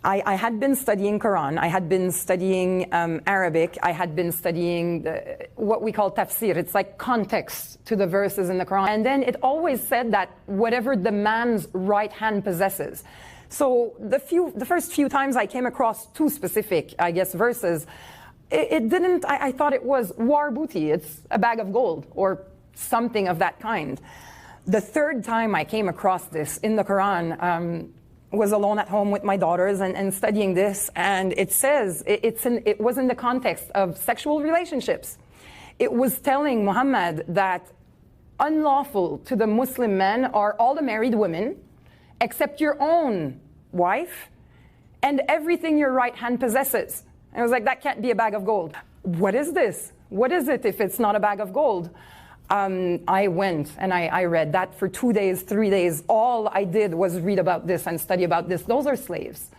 I had been studying Quran, I had been studying Arabic, I had been studying what we call tafsir. It's like context to the verses in the Quran. And then it always said that whatever the man's right hand possesses. So the first few times I came across two specific, I guess, verses, I thought it was war booty, it's a bag of gold or something of that kind. The third time I came across this in the Quran, was alone at home with my daughters and studying this, and it says, it was in the context of sexual relationships. It was telling Muhammad that unlawful to the Muslim men are all the married women, except your own wife, and everything your right hand possesses. And I was like, that can't be a bag of gold. What is this? What is it if it's not a bag of gold? I went and I read that for 2 days, 3 days. All I did was read about this and study about this. Those are slaves.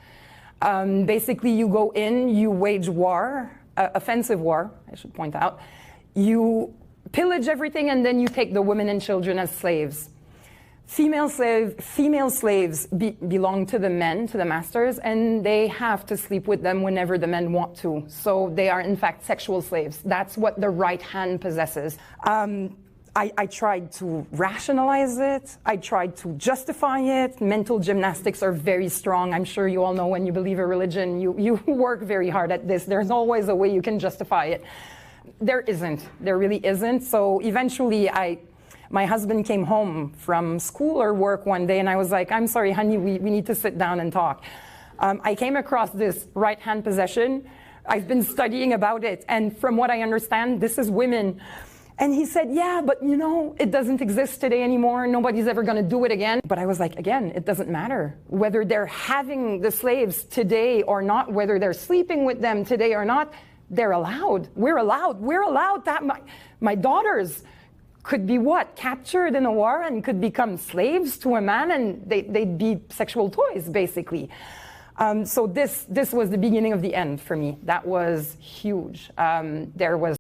Basically, you go in, you wage war, offensive war, I should point out. You pillage everything, and then you take the women and children as slaves. Female slaves belong to the men, to the masters, and they have to sleep with them whenever the men want to. So they are, in fact, sexual slaves. That's what the right hand possesses. I tried to rationalize it. I tried to justify it. Mental gymnastics are very strong. I'm sure you all know when you believe a religion, you work very hard at this. There's always a way you can justify it. There isn't. There really isn't. So eventually, my husband came home from school or work one day, and I was like, I'm sorry, honey, we need to sit down and talk. I came across this right-hand possession. I've been studying about it, and from what I understand, this is women. And he said, yeah, but you know, it doesn't exist today anymore. Nobody's ever going to do it again. But I was like, again, it doesn't matter whether they're having the slaves today or not, whether they're sleeping with them today or not. They're allowed. We're allowed. We're allowed that my daughters could be what? Captured in a war and could become slaves to a man, and they'd be sexual toys, basically. So this was the beginning of the end for me. That was huge. There was